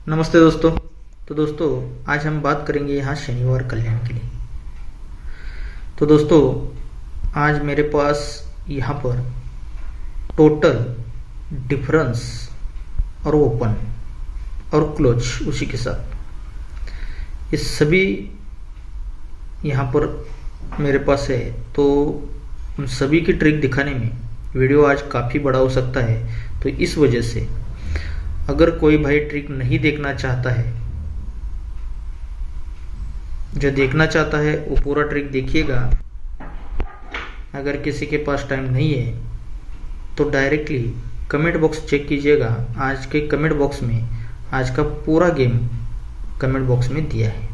नमस्ते दोस्तों। तो दोस्तों, आज हम बात करेंगे यहाँ शनिवार कल्याण के लिए। तो दोस्तों, आज मेरे पास यहाँ पर टोटल, डिफरेंस और ओपन और क्लोज उसी के साथ ये सभी यहाँ पर मेरे पास है। तो उन सभी की ट्रिक दिखाने में वीडियो आज काफ़ी बड़ा हो सकता है। तो इस वजह से अगर कोई भाई ट्रिक नहीं देखना चाहता है, जो देखना चाहता है वो पूरा ट्रिक देखिएगा। अगर किसी के पास टाइम नहीं है तो डायरेक्टली कमेंट बॉक्स चेक कीजिएगा। आज के कमेंट बॉक्स में आज का पूरा गेम कमेंट बॉक्स में दिया है।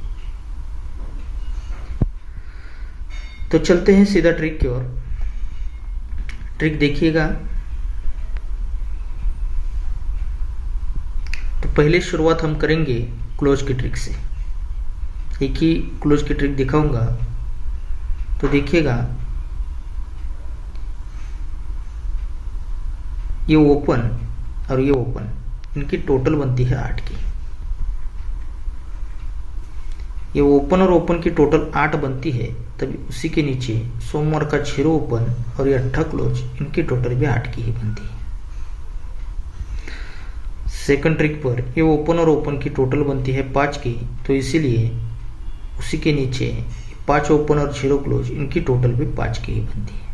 तो चलते हैं सीधा ट्रिक की ओर। ट्रिक देखिएगा। तो पहले शुरुआत हम करेंगे क्लोज की ट्रिक से। एक ही क्लोज की ट्रिक दिखाऊंगा, तो देखिएगा। ये ओपन और ये ओपन, इनकी टोटल बनती है 8 की। ये ओपन और ओपन की टोटल 8 बनती है, तभी उसी के नीचे सोमवार का 0 ओपन और ये 8 क्लोज, इनकी टोटल भी 8 की ही बनती है। सेकंड ट्रिक पर ये ओपन और ओपन की टोटल बनती है 5 की, तो इसीलिए उसी के नीचे 5 ओपन और 0 क्लोज, इनकी टोटल भी 5 की ही बनती है।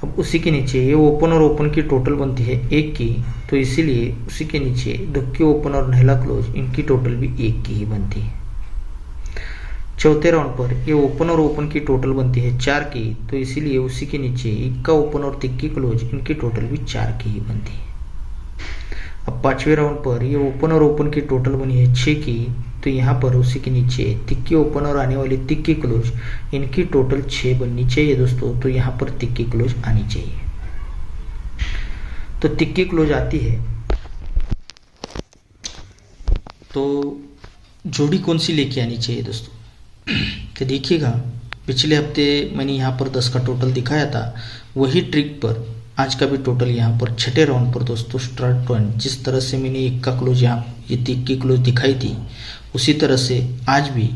अब उसी के नीचे ये ओपन और ओपन की टोटल बनती है 1 की, तो इसीलिए उसी के नीचे दुक्की ओपन और नहला क्लोज, इनकी टोटल भी 1 की ही बनती है। चौथे राउंड पर ये ओपन और ओपन की टोटल बनती है 4 की, तो इसीलिए उसी के नीचे इक्का ओपन और तिक्की क्लोज, इनकी टोटल भी 4 की ही बनती है। अब पांचवें राउंड पर ये ओपन और ओपन की टोटल बनी है 6 की, तो यहाँ पर उसी के नीचे तिक्की ओपन और आने वाली तिक्की क्लोज, इनकी टोटल 6 बननी चाहिए दोस्तों। तो यहाँ पर तिक्की क्लोज आनी चाहिए। तो तिक्की क्लोज आती है, तो जोड़ी कौन सी लेके आनी चाहिए दोस्तों? तो देखिएगा, पिछले हफ्ते मैंने यहाँ पर 10 का टोटल दिखाया था। वही ट्रिक पर आज का भी टोटल यहाँ पर छठे राउंड पर दोस्तों स्टार्ट पॉइंट, जिस तरह से मैंने एक का क्लोज यहाँ ये तिक्की क्लोज दिखाई थी, उसी तरह से आज भी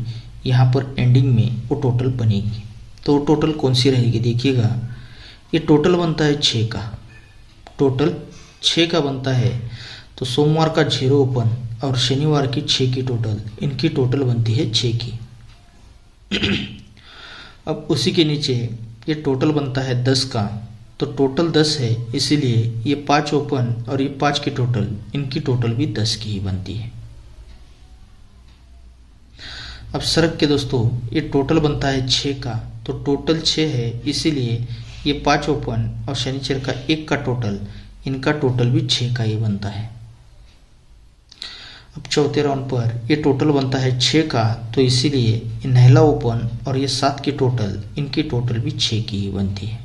यहाँ पर एंडिंग में वो टोटल बनेगी। तो वो टोटल कौन सी रहेगी देखिएगा। ये टोटल बनता है 6 का, टोटल 6 का बनता है। तो सोमवार का 0 ओपन और शनिवार की 6 की टोटल, इनकी टोटल बनती है 6 की। अब उसी के नीचे ये टोटल बनता है 10 का, तो टोटल 10 है, इसीलिए ये 5 ओपन और ये 5 की टोटल, इनकी टोटल भी 10 की ही बनती है। अब सरक के दोस्तों ये टोटल बनता है 6 का, तो टोटल 6 है, इसीलिए ये 5 ओपन और शनिचर का 1 का टोटल, इनका टोटल भी 6 का ही बनता है। अब चौथे राउंड पर ये टोटल बनता है 6 का, तो इसीलिए ये नहला ओपन और ये 7 की टोटल, इनकी टोटल भी 6 की ही बनती है।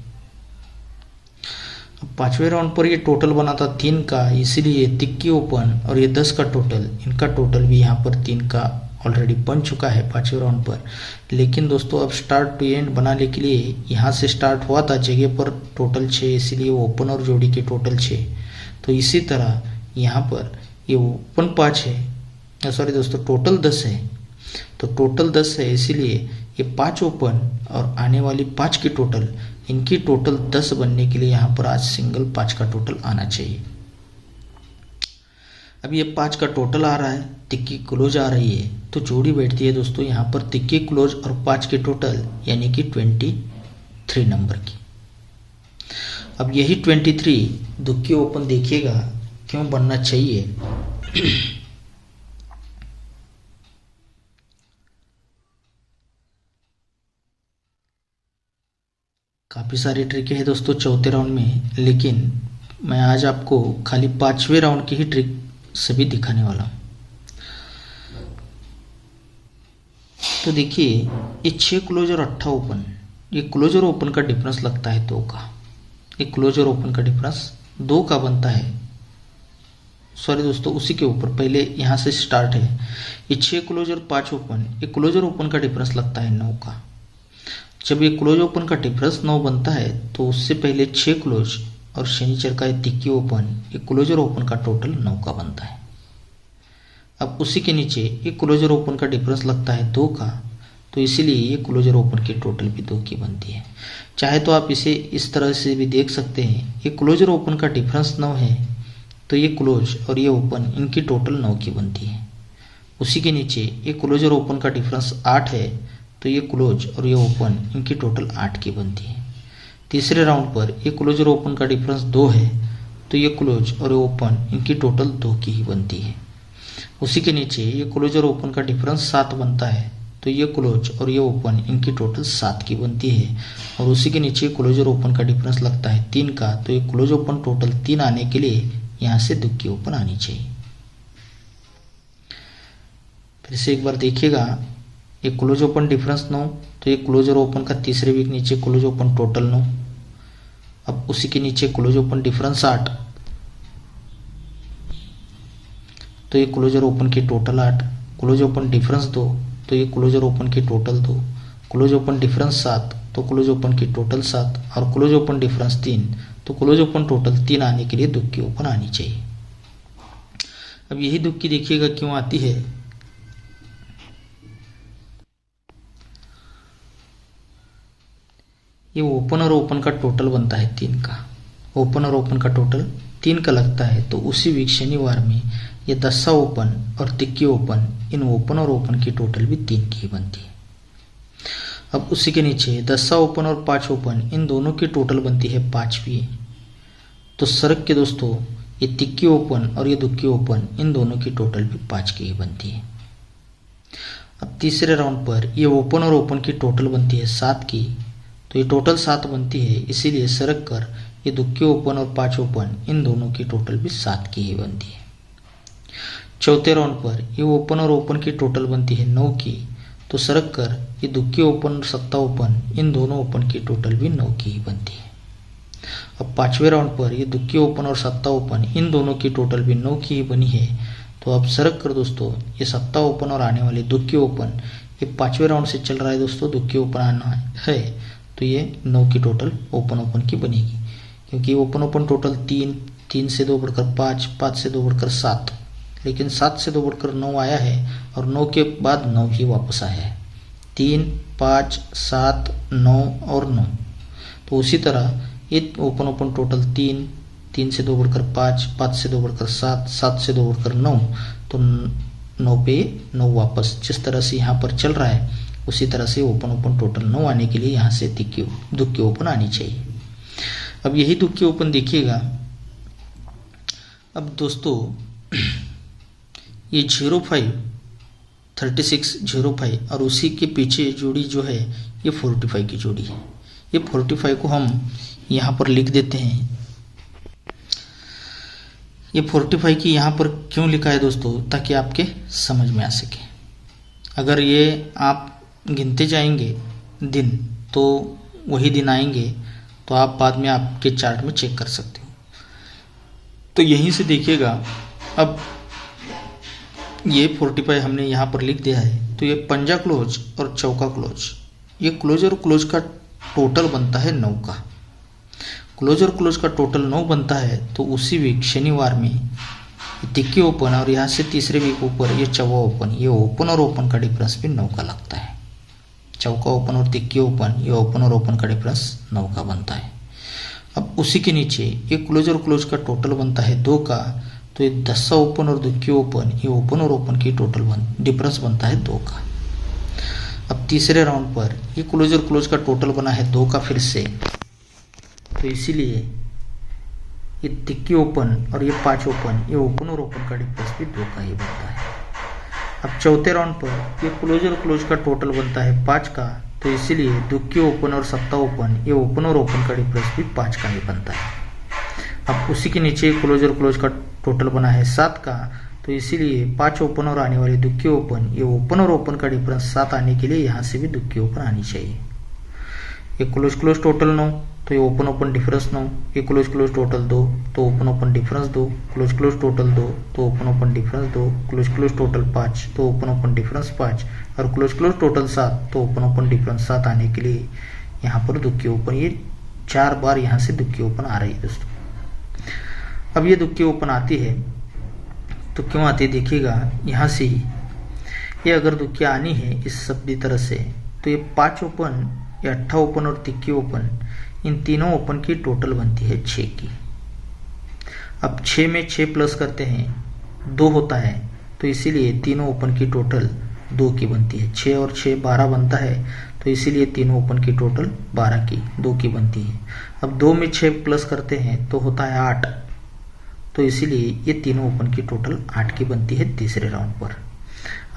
अब पांचवें राउंड पर ये टोटल बना था 3 का, इसीलिए तिक्की ओपन और ये 10 का टोटल, इनका टोटल भी यहाँ पर 3 का ऑलरेडी बन चुका है पांचवें राउंड पर। लेकिन दोस्तों अब स्टार्ट टू एंड बनाने के लिए यहाँ से स्टार्ट हुआ था जगह पर टोटल 6, इसीलिए ओपन और जोड़ी की टोटल 6। तो इसी तरह यहाँ पर ये ओपन 5 है, सॉरी दोस्तों टोटल 10 है, तो टोटल 10 है, इसीलिए ये 5 ओपन और आने वाली 5 की टोटल, इनकी टोटल 10 बनने के लिए यहाँ पर आज सिंगल 5 का टोटल आना चाहिए। अब ये 5 का टोटल आ रहा है, तिक्की क्लोज आ रही है, तो जोड़ी बैठती है दोस्तों यहाँ पर तिक्की क्लोज और 5 की टोटल, यानी कि 23 नंबर की। अब यही 23 दुक्की ओपन देखिएगा क्यों बनना चाहिए। काफ़ी सारी ट्रिकें हैं दोस्तों चौथे राउंड में, लेकिन मैं आज आपको खाली 5वें राउंड की ही ट्रिक सभी दिखाने वाला हूँ। तो देखिए ये 6 क्लोज और 8 ओपन, ये क्लोज और ओपन का डिफरेंस लगता है 2 का। ये क्लोज और ओपन का डिफरेंस 2 का बनता है। सॉरी दोस्तों, उसी के ऊपर पहले यहाँ से स्टार्ट है। ये 6 क्लोज और 5 ओपन, ये क्लोज और ओपन का डिफरेंस लगता है 9 का। जब ये क्लोज ओपन का डिफरेंस 9 बनता है, तो उससे पहले 6 क्लोज और शनिचर का तिक्की ओपन, ये क्लोज और ओपन का टोटल 9 का बनता है। अब उसी के नीचे ये क्लोजर ओपन का डिफरेंस लगता है 2 का, तो इसीलिए ये क्लोजर ओपन की टोटल भी 2 की बनती है। चाहे तो आप इसे इस तरह से भी देख सकते हैं, ये क्लोजर ओपन का डिफरेंस 9 है, तो ये क्लोज और ये ओपन इनकी टोटल 9 की बनती है। उसी के नीचे ये क्लोजर ओपन का डिफरेंस 8 है, तो ये क्लोज और ये ओपन इनकी टोटल 8 की बनती है। तीसरे राउंड पर ये क्लोजर ओपन का डिफरेंस 2 है, तो ये क्लोज और ये ओपन इनकी टोटल 2 की ही बनती है। उसी के नीचे ये क्लोजर ओपन का डिफरेंस 7 बनता है, तो ये क्लोज और ये ओपन इनकी टोटल 7 की बनती है। और उसी के नीचे क्लोजर ओपन का डिफरेंस लगता है 3 का, तो ये क्लोज ओपन टोटल 3 आने के लिए यहाँ से दुक्की ओपन आनी चाहिए। फिर से एक बार देखिएगा, ये क्लोज ओपन डिफरेंस 9, तो ये क्लोजर ओपन का तीसरे वीक नीचे क्लोज ओपन टोटल 9। अब उसी के नीचे क्लोज ओपन डिफरेंस 8, तो ये क्लोजर ओपन की टोटल 8। क्लोज ओपन डिफरेंस 2, तो ये क्लोजर ओपन की टोटल 2। क्लोज ओपन डिफरेंस 7, तो क्लोज ओपन की टोटल 7। और क्लोज ओपन डिफरेंस 3, तो क्लोज ओपन टोटल 3 आने के लिए दुक्की ओपन आनी चाहिए। अब यही दुक्की देखिएगा क्यों आती है। ये ओपन और ओपन का टोटल बनता है 3 का, ओपन और ओपन का टोटल 3 का लगता है, तो उसी वीक शनिवार में ये 10 ओपन और तिक्की ओपन, इन ओपन और ओपन की टोटल भी 3 की ही बनती है। अब उसी के नीचे 10 ओपन और 5 ओपन, इन दोनों की टोटल बनती है 5 तो सरक के दोस्तों ये तिक्की ओपन और ये दुक्की ओपन, इन दोनों की टोटल भी 5 की ही बनती है। अब तीसरे राउंड पर ये ओपन और ओपन की टोटल बनती है 7 की, तो ये टोटल 7 बनती है, इसीलिए सरक कर ये दुक्की ओपन और 5 ओपन, इन दोनों की टोटल भी 7 की ही बनती है। चौथे राउंड पर ये ओपन और ओपन की टोटल बनती है 9 की, तो सरक कर ये दुक्की ओपन और सत्ता ओपन, इन दोनों ओपन की टोटल भी 9 की ही बनती है। अब पांचवें राउंड पर ये दुक्की ओपन और सत्ता ओपन, इन दोनों की टोटल भी 9 की ही बनी है, तो अब सरक कर दोस्तों ये सत्ता ओपन और आने वाली दुक्की ओपन, ये पांचवें राउंड से चल रहा है दोस्तों, दुक्की ओपन आना है, तो ये 9 की टोटल ओपन ओपन की बनेगी, क्योंकि ओपन ओपन टोटल 3, 3 से 2 बढ़कर 5, 5 से 2 बढ़कर 7, लेकिन 7 से 2 बढ़कर 9 आया है और 9 के बाद 9 ही वापस आया है। 3, 5, 7, 9 और 9, तो उसी तरह ये ओपन ओपन टोटल 3, 3 से 2 बढ़कर 5, 5 से 2 बढ़कर 7, 7 से 2 बढ़कर 9, तो 9 पे 9 वापस, जिस तरह से यहाँ पर चल रहा है उसी तरह से ओपन ओपन टोटल 9 आने के लिए यहाँ से दुक्की ओपन आनी चाहिए। अब यही दुक्की ओपन देखिएगा। अब दोस्तों ये 05, 36, 05 और उसी के पीछे जोड़ी जो है ये 45 की जोड़ी है। ये 45 को हम यहाँ पर लिख देते हैं। ये 45 की यहाँ पर क्यों लिखा है दोस्तों, ताकि आपके समझ में आ सके। अगर ये आप गिनते जाएंगे दिन, तो वही दिन आएंगे, तो आप बाद में आपके चार्ट में चेक कर सकते हो। तो यहीं से देखिएगा, अब ये 45 हमने यहाँ पर लिख दिया है, तो ये पंजा क्लोज और चौका क्लोज, ये क्लोज और क्लोज का टोटल बनता है 9 का। क्लोज और क्लोज का टोटल 9 बनता है, तो उसी वीक शनिवार में तिक्की ओपन और यहाँ से तीसरे वीक ऊपर ये चौवा ओपन, ये ओपन और ओपन का डिफरेंस भी 9 का लगता है। चौका ओपन और तिक्की ओपन, ये ओपन और ओपन का डिफरेंस 9 का बनता है। अब उसी के नीचे ये क्लोज और क्लोज का टोटल बनता है 2 का, तो ये 10 ओपन और दुक्की ओपन, ये ओपन और ओपन की टोटल डिफरेंस बनता है 2 का। अब तीसरे राउंड पर ये क्लोज और क्लोज का टोटल बना है 2 का फिर से, तो इसीलिए ये तिक्की ओपन और ये 5 ओपन, ये ओपन और ओपन का डिफरेंस भी 2 का ही बनता है। अब चौथे राउंड पर ये क्लोज और क्लोज का टोटल बनता है 5 का, तो इसीलिए दुक्की ओपन और सत्ता ओपन, ये ओपन और ओपन का डिफरेंस भी 5 का ही बनता है। अब उसी के नीचे क्लोज और क्लोज का टोटल बना है 7 का, तो इसीलिए 5 ओपन और आने वाली दुक्की ओपन, ये ओपन और ओपन का डिफरेंस 7 आने के लिए यहाँ से भी दुक्की ओपन आनी चाहिए। ये क्लोज क्लोज टोटल 9, तो ये ओपन ओपन डिफरेंस 9, ये क्लोज क्लोज टोटल 2, तो open open difference 2, close close total 2, तो open open difference 2, close close total 5, तो ओपन ओपन डिफरेंस 5 और क्लोज क्लोज टोटल 7, तो ओपन ओपन डिफरेंस 7 आने के लिए यहाँ पर दुक्की ओपन, ये 4 बार यहाँ से दुक्की ओपन आ रही है दोस्तों। अब ये दुक्की ओपन आती है तो क्यों आती है देखिएगा, यहाँ से ये अगर दुक्की आनी है इस सभी तरह से, तो ये 5 ओपन, ये 8 ओपन और तिक्की ओपन, इन तीनों ओपन की टोटल बनती है 6 की। अब 6 में 6 प्लस करते हैं 2 होता है, तो इसीलिए तीनों ओपन की टोटल 2 की बनती है। 6 और 6 12 बनता है, तो इसीलिए तीनों ओपन की टोटल 12 की 2 की बनती है। अब 2 में 6 प्लस करते हैं तो होता है 8, तो इसीलिए ये तीनों ओपन की टोटल 8 की बनती है तीसरे राउंड पर।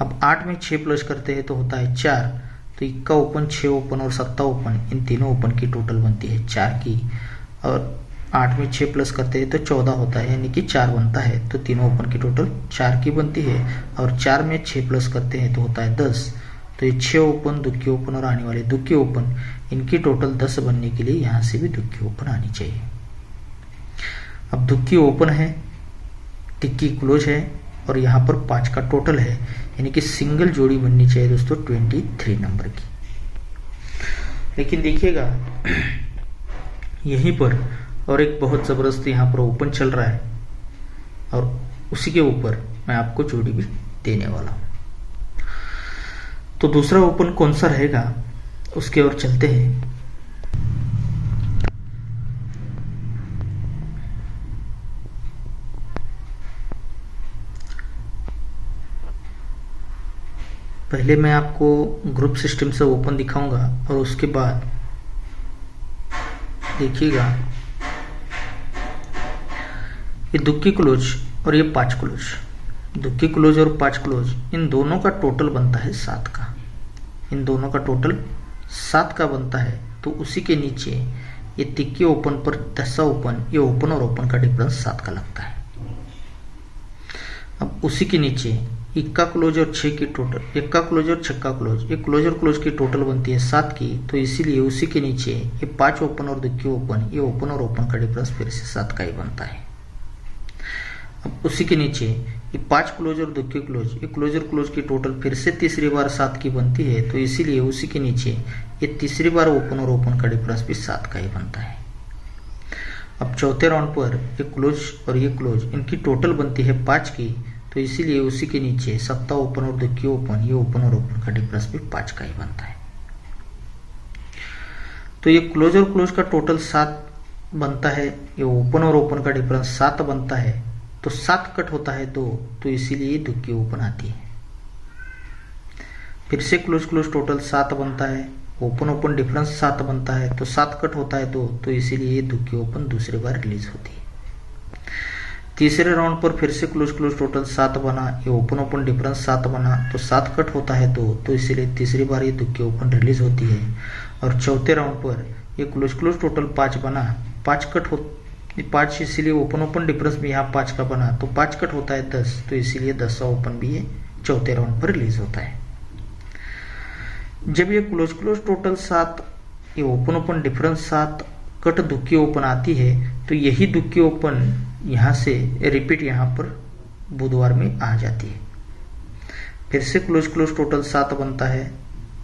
अब 8 में 6 प्लस करते हैं तो होता है 4, तो इक्का ओपन, 6 ओपन और 7 ओपन, इन तीनों ओपन की टोटल बनती है 4 की। और 8 में 6 प्लस करते हैं तो 14 होता है, यानी कि 4 बनता है, तो तीनों ओपन की टोटल 4 की बनती है। और 4 में 6 प्लस करते हैं तो होता है 10, तो ये 6 ओपन, दुक्की ओपन और आने वाले दुक्की ओपन, इनकी टोटल 10 बनने के लिए यहाँ से भी दुक्की ओपन आनी चाहिए। अब दुक्की ओपन है, टिक्की क्लोज है और यहाँ पर 5 का टोटल है, यानी कि सिंगल जोड़ी बननी चाहिए दोस्तों 23 नंबर की। लेकिन देखिएगा यहीं पर और एक बहुत ज़बरदस्त यहाँ पर ओपन चल रहा है और उसी के ऊपर मैं आपको जोड़ी भी देने वाला हूँ। तो दूसरा ओपन कौन सा रहेगा उसके ओर चलते हैं। पहले मैं आपको ग्रुप सिस्टम से ओपन दिखाऊंगा और उसके बाद देखिएगा ये दुक्की क्लोज और ये 5 क्लोज, दुक्की क्लोज और 5 क्लोज, इन दोनों का टोटल बनता है 7 का। इन दोनों का टोटल 7 का बनता है, तो उसी के नीचे ये तिक्की ओपन पर 10 ओपन, ये ओपन और ओपन का डिफरेंस 7 का लगता है। अब उसी के नीचे इक्का क्लोज और 6 की टोटल, इक्का क्लोज और छक्का क्लोज, ये क्लोज और क्लोज की टोटल बनती है 7 की, तो इसीलिए उसी के नीचे ये 5 ओपन और दुक्की ओपन, ये ओपन और ओपन का डिफरेंस फिर से 7 का ही बनता है। अब उसी के नीचे ये 5 क्लोज और दुक्की क्लोज, ये क्लोज और क्लोज की टोटल फिर से तीसरी बार 7 की बनती है, तो इसीलिए उसी के नीचे ये तीसरी बार ओपन और ओपन का डिफरेंस भी 7 का ही बनता है। अब चौथे राउंड पर ये क्लोज और ये क्लोज, इनकी टोटल बनती है 5 की, तो इसीलिए उसी के नीचे 7 ओपन और दुक्की ओपन, ये ओपन और ओपन का डिफरेंस भी 5 का ही बनता है। तो ये क्लोज और क्लोज का टोटल 7 बनता है, ये ओपन और ओपन का डिफरेंस 7 बनता है, तो 7 कट होता है 2, तो इसीलिए दुक्की ओपन आती है। फिर से क्लोज क्लोज टोटल 7 बनता है, ओपन ओपन डिफरेंस 7 बनता है, तो 7 कट होता है 2, तो इसीलिए दुक्की ओपन दूसरी बार रिलीज होती है। तीसरे राउंड पर फिर से क्लोज क्लोज टोटल 7 बना, ये ओपन ओपन डिफरेंस 7 बना, तो 7 कट होता है 2, तो इसीलिए तीसरी बार ये दुक्की ओपन रिलीज होती है। और चौथे राउंड पर ये क्लोज क्लोज टोटल 5 बना, 5 कट हो 5, इसीलिए ओपन ओपन डिफरेंस भी यहाँ 5 का बना, तो 5 कट होता है 10, तो इसीलिए 10 ओपन भी ये चौथे राउंड पर रिलीज होता है। जब ये क्लोज क्लोज टोटल 7, ये ओपन ओपन डिफरेंस 7 कट दुक्की ओपन आती है, तो यही दुक्की ओपन यहाँ से रिपीट यहाँ पर बुधवार में आ जाती है। फिर से क्लोज क्लोज टोटल 7 बनता है,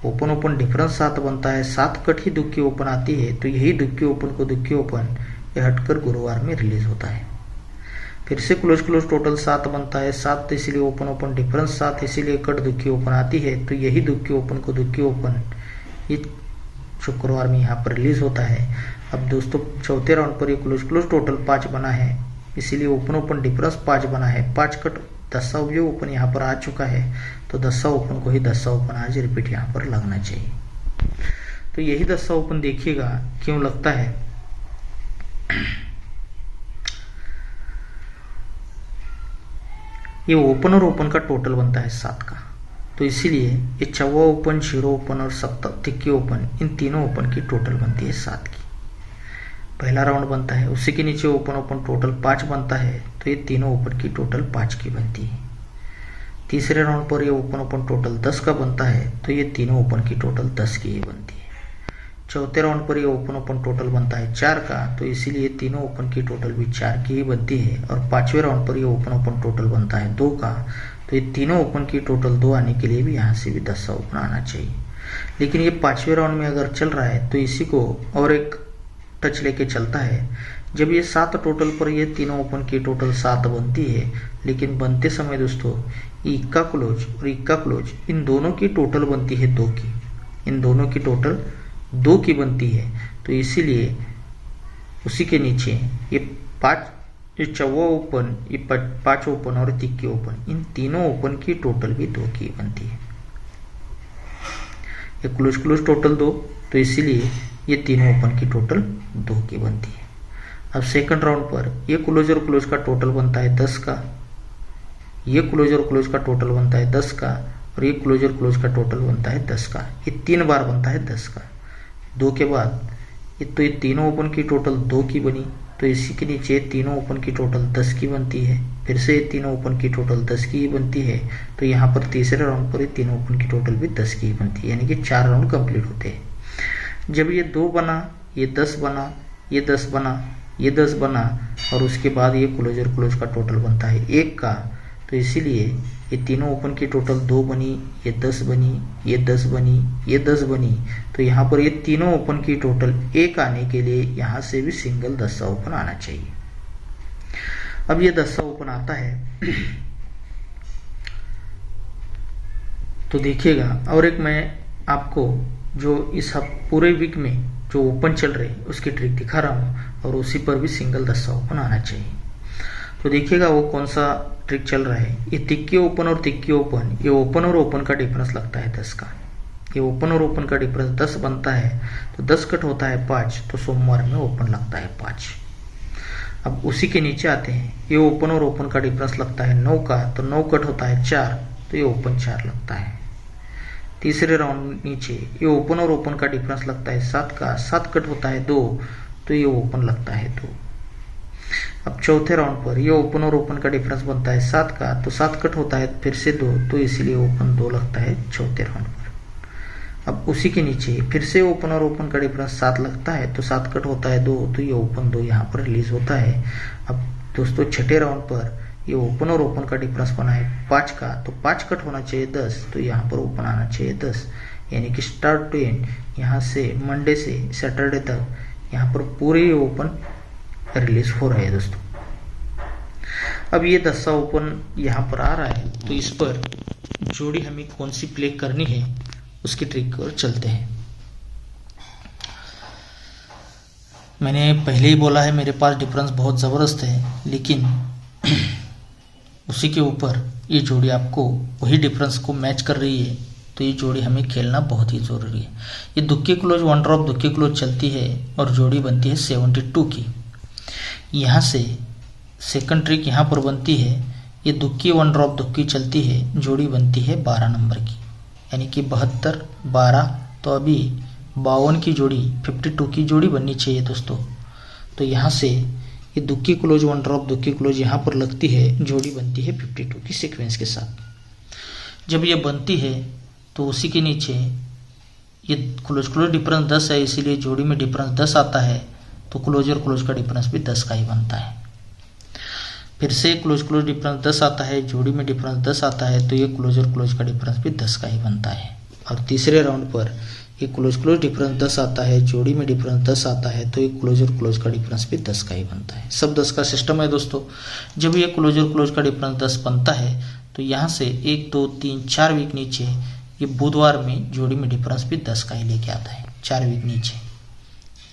ओपन ओपन डिफरेंस 7 बनता है, 7 कट ही दुक्की ओपन आती है, तो यही दुक्की ओपन को दुक्की ओपन ये हटकर गुरुवार में रिलीज होता है। फिर से क्लोज क्लोज टोटल 7 बनता है, 7 इसीलिए ओपन ओपन डिफरेंस 7, इसीलिए कट दुक्की ओपन आती है, तो यही दुक्की ओपन को दुक्की ओपन ये शुक्रवार में यहाँ पर रिलीज होता है। अब दोस्तों चौथे राउंड पर ये क्लोज क्लोज टोटल 5 बना है, इसीलिए ओपन ओपन डिफरेंस 5 बना है, 5 कट 10 ओपन यहाँ पर आ चुका है, तो 10 ओपन को ही 10 ओपन आज रिपीट यहाँ पर लगना चाहिए। तो यही 10 ओपन देखिएगा क्यों लगता है। ये ओपन और ओपन का टोटल बनता है 7 का, तो इसीलिए ये 4 ओपन, 0 ओपन और 7 तिक्की ओपन, इन तीनों ओपन की टोटल बनती है 7 की। पहला राउंड बनता है, उसी के नीचे ओपन ओपन टोटल 5 बनता है, तो ये तीनों ओपन की टोटल 5 की बनती है। तीसरे राउंड पर ये ओपन ओपन टोटल 10 का बनता है, तो ये तीनों ओपन की टोटल 10 की ही बनती है। चौथे राउंड पर ये ओपन ओपन टोटल बनता है 4 का, तो इसीलिए तीनों ओपन की टोटल भी 4 की ही बनती है। और पांचवें राउंड पर ये ओपन ओपन टोटल बनता है 2 का, तो ये तीनों ओपन की टोटल 2 आने के लिए भी यहाँ से भी 10 ओपन आना चाहिए। लेकिन ये पांचवें राउंड में अगर चल रहा है तो इसी को और एक टच लेके चलता है। जब ये 7 टोटल पर ये तीनों ओपन की टोटल 7 बनती है, लेकिन बनते समय दोस्तों इक्का क्लोज और इक्का क्लोज इन दोनों की टोटल बनती है 2 की, इन दोनों की टोटल 2 की बनती है। तो इसीलिए उसी के नीचे ये 5 ये चौवा ओपन, ये 5 ओपन और तिक्की ओपन, इन तीनों ओपन की टोटल भी 2 की बनती है। ये क्लोज क्लोज टोटल 2, तो इसीलिए ये तीनों ओपन की टोटल 2 की बनती है। अब सेकंड राउंड पर ये क्लोज और क्लोज का टोटल बनता है 10 का, ये क्लोज और क्लोज का टोटल बनता है 10 का, और ये क्लोज और क्लोज का टोटल बनता है 10 का। ये 3 बार बनता है 10 का। 2 के बाद ये तीनों ओपन की टोटल 2 की बनी, तो इसी के नीचे तीनों ओपन की टोटल 10 की बनती है। फिर से ये तीनों ओपन की टोटल 10 की ही बनती है। तो यहाँ पर तीसरे राउंड पर ये तीनों ओपन की टोटल भी 10 की ही बनती है, यानी कि 4 राउंड कंप्लीट होते हैं। जब ये 2 बना, ये 10 बना, ये 10 बना, ये 10 बना, और उसके बाद ये क्लोज और क्लोज का टोटल बनता है 1 का। तो इसीलिए ये तीनों ओपन की टोटल 2 बनी, ये 10 बनी, ये 10 बनी, ये 10 बनी। तो यहाँ पर ये तीनों ओपन की टोटल 1 आने के लिए यहाँ से भी सिंगल 10 ओपन आना चाहिए। अब ये 10 ओपन आता है तो देखिएगा, और एक मैं आपको जो इस पूरे वीक में जो ओपन चल रहे उसकी ट्रिक दिखा रहा हूँ, और उसी पर भी सिंगल 10 ओपन आना चाहिए। तो देखिएगा वो कौन सा ट्रिक चल रहा है। ये तिक्की ओपन और तिक्की ओपन, ये ओपन और ओपन का डिफरेंस लगता है 10 का। ये ओपन और ओपन का डिफरेंस 10 बनता है, तो 10 कट होता है 5, तो सोमवार में ओपन लगता है 5। अब उसी के नीचे आते हैं, ये ओपन और ओपन का डिफरेंस लगता है 9 का, तो 9 कट होता है 4, तो ये ओपन 4 लगता है। तीसरे राउंड नीचे ये ओपन और ओपन का डिफरेंस लगता है 7 का, 7 कट होता है 2, तो ये ओपन लगता है 2। अब चौथे राउंड पर ये ओपन और ओपन का डिफरेंस बनता है 7 का, तो 7 कट होता है फिर से 2, तो इसीलिए ओपन 2 लगता है चौथे राउंड पर। अब उसी के नीचे फिर से ओपन और ओपन का डिफरेंस 7 लगता है, तो 7 कट होता है 2, तो ये ओपन 2 यहाँ पर रिलीज होता है। अब दोस्तों छठे राउंड पर ये ओपन और ओपन का डिफरेंस बना है 5 का, तो 5 कट होना चाहिए 10, तो यहाँ पर ओपन आना चाहिए 10, यानी कि स्टार्ट टू एंड यहाँ से मंडे से सैटरडे तक यहाँ पर पूरे ओपन रिलीज हो रहे हैं दोस्तों। अब ये 10 ओपन यहाँ पर आ रहा है, तो इस पर जोड़ी हमें कौन सी प्ले करनी है उसकी ट्रिक पर चलते हैं। मैंने पहले ही बोला है मेरे पास डिफरेंस बहुत ज़बरदस्त है, लेकिन उसी के ऊपर ये जोड़ी आपको वही डिफरेंस को मैच कर रही है, तो ये जोड़ी हमें खेलना बहुत ही ज़रूरी है। ये दुक्की क्लोज 1 ड्रॉप दुक्की क्लोज चलती है और जोड़ी बनती है 72 की। यहाँ से सेकंड ट्रिक यहाँ पर बनती है, ये दुक्की 1 ड्रॉप दुक्की चलती है, जोड़ी बनती है 12 नंबर की, यानी कि 72 12, तो अभी 52 की जोड़ी 52 की जोड़ी बननी चाहिए दोस्तों। तो यहाँ से ये दुक्की क्लोज 1 ड्रॉप दुक्की क्लोज यहाँ पर लगती है, जोड़ी बनती है 52 की सीक्वेंस के साथ। जब ये बनती है तो उसी के नीचे ये क्लोज क्लोज डिफरेंस 10 है, इसीलिए जोड़ी में डिफरेंस 10 आता है, तो क्लोज और क्लोज का डिफरेंस भी 10 का ही बनता है। फिर से क्लोज क्लोज डिफरेंस 10 आता है, जोड़ी में डिफरेंस 10 आता है, तो ये क्लोज और क्लोज का डिफरेंस भी 10 का ही बनता है। और तीसरे राउंड पर ये क्लोज क्लोज डिफरेंस 10 आता है, जोड़ी में डिफरेंस 10 आता है, तो ये क्लोज और क्लोज का डिफरेंस भी 10 का ही बनता है। सब 10 का सिस्टम है दोस्तों। जब ये क्लोज और क्लोज का डिफरेंस 10 बनता है, तो यहाँ से 1 2 3 4 वीक नीचे ये बुधवार में जोड़ी में डिफरेंस भी 10 का ही लेके आता है, 4 वीक नीचे।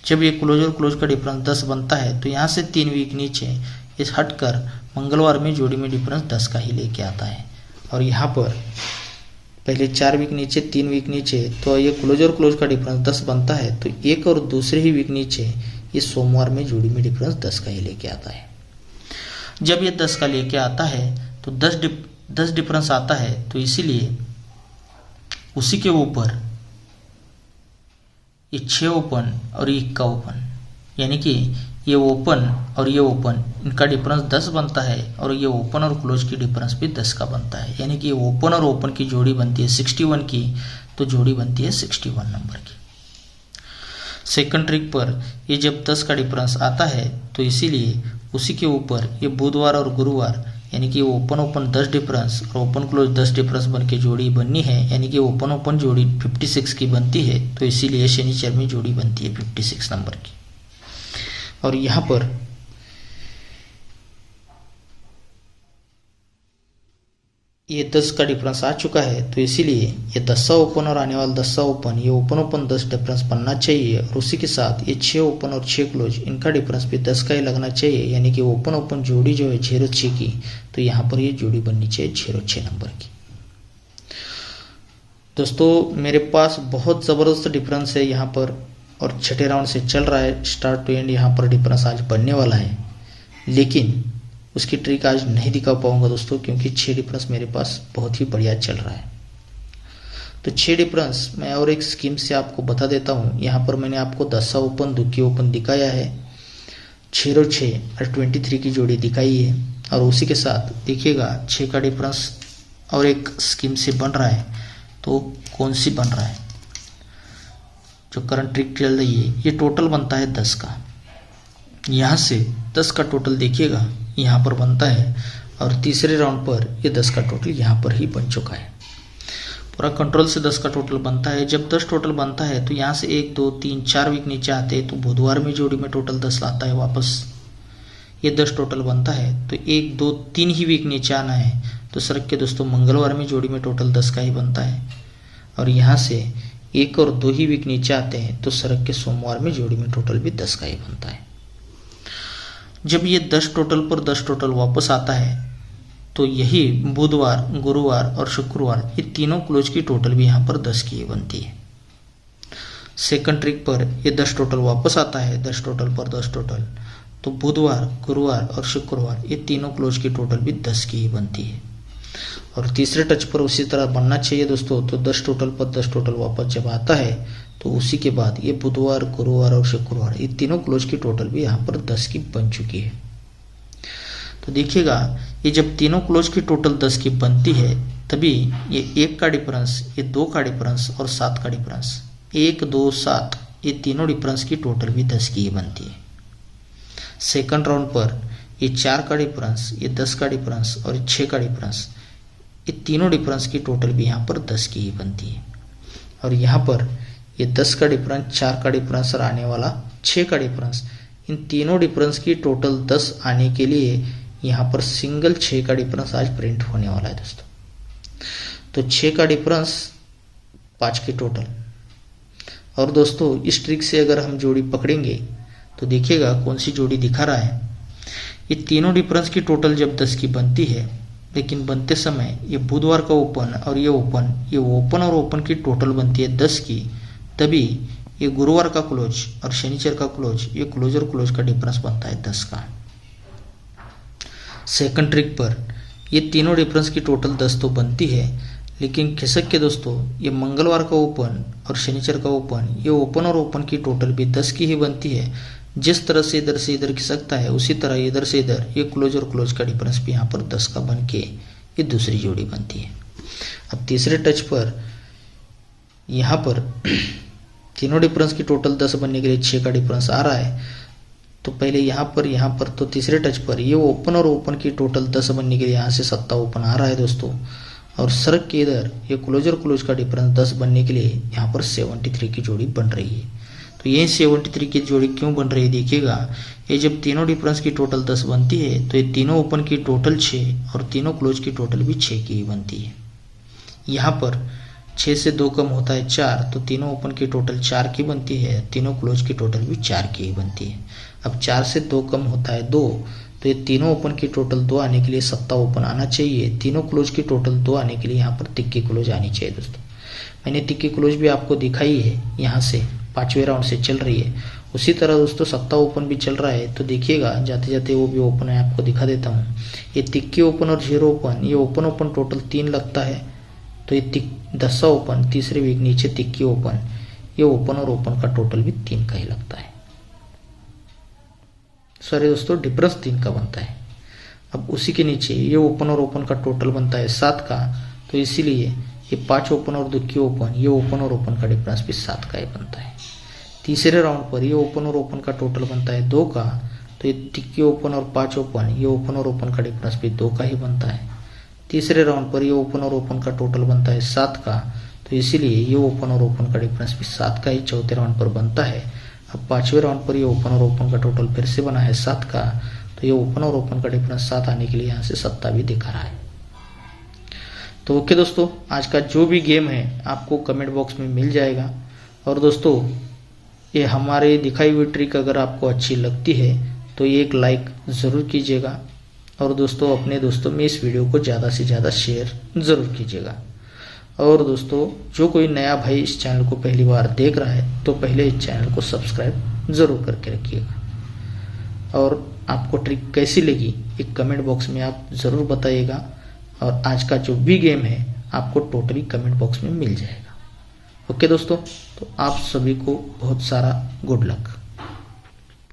जब ये क्लोज और क्लोज का डिफरेंस 10 बनता है, तो यहाँ से 3 वीक नीचे इस हटकर मंगलवार में जोड़ी में डिफरेंस 10 का ही लेके आता है। और यहाँ पर पहले 4 वीक नीचे 3 वीक नीचे, तो ये क्लोज और क्लोज का डिफरेंस 10 बनता है, तो एक और दूसरे ही वीक नीचे ये सोमवार में जोड़ी में डिफरेंस 10 का ही लेके आता है। जब ये 10 का लेके आता है तो 10 डिफरेंस आता है, तो इसीलिए उसी के ऊपर ये 6 ओपन और ये 1 ओपन, यानी कि ये ओपन और ये ओपन इनका डिफरेंस 10 बनता है, और ये ओपन और क्लोज की डिफरेंस भी 10 का बनता है, यानी कि ओपन और ओपन की जोड़ी बनती है 61 की, तो जोड़ी बनती है 61 नंबर की। सेकंड ट्रिक पर ये जब 10 का डिफरेंस आता है, तो इसीलिए उसी के ऊपर ये बुधवार और गुरुवार, यानी कि ओपन ओपन 10 डिफरेंस और ओपन क्लोज 10 डिफरेंस बन के जोड़ी बननी है, यानी कि ओपन ओपन जोड़ी 56 की बनती है, तो इसीलिए शनिचर में जोड़ी बनती है 56 नंबर की। और यहाँ पर ये 10 का डिफरेंस आ चुका है, तो इसीलिए ये 10वां ओपन और आने वाला 10वां ओपन, ये ओपन ओपन 10 डिफरेंस बनना चाहिए और उसी के साथ ये 6 ओपन और 6 क्लोज, इनका डिफरेंस भी 10 का ही लगना चाहिए, यानी कि ओपन ओपन जोड़ी जो है 06 की, तो यहाँ पर ये जोड़ी बननी चाहिए 06 नंबर की। दोस्तों मेरे पास बहुत ज़बरदस्त डिफरेंस है यहाँ पर और छठे राउंड से चल रहा है, स्टार्ट टू एंड यहाँ पर डिफरेंस आज बनने वाला है, लेकिन उसकी ट्रिक आज नहीं दिखा पाऊंगा दोस्तों, क्योंकि 6 डिफरेंस मेरे पास बहुत ही बढ़िया चल रहा है। तो 6 डिफरेंस मैं और एक स्कीम से आपको बता देता हूँ। यहाँ पर मैंने आपको 10वां ओपन 2 की ओपन दिखाया है, 06 और 23 की जोड़ी दिखाई है, और उसी के साथ देखिएगा 6 का डिफरेंस और एक स्कीम से बन रहा है। तो कौन सी बन रहा है, जो करंट ट्रिक चल रही है, ये टोटल बनता है 10 का। यहाँ से 10 का टोटल देखिएगा यहाँ पर बनता है, और तीसरे राउंड पर ये 10 का टोटल यहाँ पर ही बन चुका है। पूरा कंट्रोल से 10 का टोटल बनता है। जब 10 टोटल बनता है तो यहाँ से 1 2 3 4 वीक नीचे आते हैं, तो बुधवार में जोड़ी में टोटल 10 लाता है वापस। ये 10 टोटल बनता है तो 1 2 3 ही वीक नीचे आना है, तो सरक के दोस्तों मंगलवार में जोड़ी में टोटल 10 का ही बनता है, और यहाँ से 1 और 2 ही वीक नीचे आते हैं, तो सरक के सोमवार में जोड़ी में टोटल भी 10 का ही बनता है। जब ये 10 टोटल पर 10 टोटल वापस आता है, तो यही बुधवार, गुरुवार और शुक्रवार, ये तीनों क्लोज की टोटल भी यहाँ पर 10 की बनती है। सेकंड ट्रिक पर ये 10 टोटल वापस आता है, 10 टोटल पर 10 टोटल, तो बुधवार, गुरुवार और शुक्रवार, ये तीनों क्लोज की टोटल भी 10 की ही बनती है। और तीसरे टच पर उसी तरह बनना चाहिए दोस्तों। तो 10 टोटल पर 10 टोटल वापस जब आता है, तो उसी के बाद ये बुधवार, गुरुवार और शुक्रवार, ये तीनों क्लोज की टोटल भी यहाँ पर 10 की बन चुकी है। तो देखिएगा ये जब तीनों क्लोज की टोटल 10 की बनती है, तभी ये 1 का डिफरेंस, ये 2 का डिफरेंस और 7 का डिफरेंस, 1 2 7, ये तीनों डिफरेंस की टोटल भी 10 की ही बनती है। सेकंड राउंड पर ये 4 का डिफरेंस, ये 10 का डिफरेंस और ये 6 का डिफरेंस, ये तीनों डिफरेंस की टोटल भी यहाँ पर 10 की ही बनती है। और यहाँ पर ये 10 का डिफरेंस, 4 का डिफरेंस और आने वाला 6 का डिफरेंस, इन तीनों डिफरेंस की टोटल 10 आने के लिए यहाँ पर सिंगल 6 का डिफरेंस आज प्रिंट होने वाला है दोस्तों। तो 6 का डिफरेंस 5 की टोटल। और दोस्तों इस ट्रिक से अगर हम जोड़ी पकड़ेंगे तो देखिएगा कौन सी जोड़ी दिखा रहा है। ये तीनों डिफरेंस की टोटल जब 10 की बनती है, लेकिन बनते समय ये बुधवार का ओपन और ये ओपन और ओपन की टोटल बनती है 10 की, तभी ये गुरुवार का क्लोज और शनिचर का क्लोज, ये क्लोज और क्लोज का डिफरेंस बनता है 10 का। सेकंड ट्रिक पर ये तीनों डिफरेंस की टोटल 10 तो बनती है, लेकिन खिसक के दोस्तों ये मंगलवार का ओपन और शनिचर का ओपन, ये ओपन और ओपन की टोटल भी 10 की ही बनती है। जिस तरह से इधर खिसकता है, उसी तरह इधर से इधर ये क्लोज और क्लोज का डिफरेंस भी यहाँ पर 10 का बन के ये दूसरी जोड़ी बनती है। अब तीसरे टच पर यहाँ पर तीनों डिफरेंस की टोटल 10 बनने के लिए 6 का डिफरेंस आ रहा है, तो पहले यहाँ पर तो तीसरे टच पर ये ओपन और ओपन की टोटल 10 बनने के लिए यहाँ से 7 ओपन आ रहा है दोस्तों, और सरक के इधर ये क्लोज और क्लोज का डिफरेंस 10 बनने के लिए यहाँ पर 73 की जोड़ी बन रही है। तो ये 73 की जोड़ी क्यों बन रही है देखिएगा, ये जब तीनों डिफरेंस की टोटल 10 बनती है, तो ये तीनों ओपन की टोटल 6 और तीनों क्लोज की टोटल भी 6 की ही बनती है। यहाँ पर 6 से 2 कम होता है 4, तो तीनों ओपन की टोटल 4 की बनती है, तीनों क्लोज की टोटल भी 4 की ही बनती है। अब 4 से 2 कम होता है 2, तो ये तीनों ओपन की टोटल 2 आने के लिए 7 ओपन आना चाहिए, तीनों क्लोज की टोटल 2 आने के लिए यहाँ पर तिक्की क्लोज आनी चाहिए दोस्तों। मैंने तिक्की क्लोज भी आपको दिखाई है, यहाँ से 5वें राउंड से चल रही है। उसी तरह दोस्तों 7 ओपन भी चल रहा है, तो देखिएगा जाते जाते वो भी ओपन है आपको दिखा देता हूँ। ये तिक्की ओपन और 0 ओपन, ये ओपन टोटल 3 लगता है, तो ये 10 ओपन तीसरे वीक नीचे तिक्की ओपन, ये ओपन और ओपन का टोटल भी 3 का ही लगता है। सॉरी दोस्तों, डिफरेंस 3 का बनता है। अब उसी के नीचे ये ओपन और ओपन का टोटल बनता है 7 का, तो इसीलिए ये 5 ओपन और 2 की ओपन, ये ओपन और ओपन का डिफरेंस भी 7 का ही बनता है। तीसरे राउंड पर ये ओपन और ओपन का टोटल बनता है 2 का, तो ये तिक्की ओपन और 5 ओपन, ये ओपन और ओपन का डिफरेंस भी 2 का ही बनता है। तीसरे राउंड पर ये ओपन और ओपन का टोटल बनता है 7 का, तो इसीलिए ये ओपन और ओपन का डिफरेंस भी 7 का ही चौथे राउंड पर बनता है। अब 5वें राउंड पर ये ओपन और ओपन का टोटल फिर से बना है 7 का, तो ये ओपन और ओपन का डिफरेंस 7 आने के लिए यहाँ से 7 भी दिखा रहा है। तो ओके दोस्तों, आज का जो भी गेम है आपको कमेंट बॉक्स में मिल जाएगा। और दोस्तों, ये हमारे दिखाई हुई ट्रिक अगर आपको अच्छी लगती है तो ये एक लाइक ज़रूर कीजिएगा। और दोस्तों, अपने दोस्तों में इस वीडियो को ज़्यादा से ज़्यादा शेयर ज़रूर कीजिएगा। और दोस्तों, जो कोई नया भाई इस चैनल को पहली बार देख रहा है तो पहले इस चैनल को सब्सक्राइब ज़रूर करके रखिएगा। और आपको ट्रिक कैसी लगी एक कमेंट बॉक्स में आप ज़रूर बताइएगा। और आज का जो भी गेम है आपको टोटली कमेंट बॉक्स में मिल जाएगा। ओके दोस्तों, तो आप सभी को बहुत सारा गुड लक।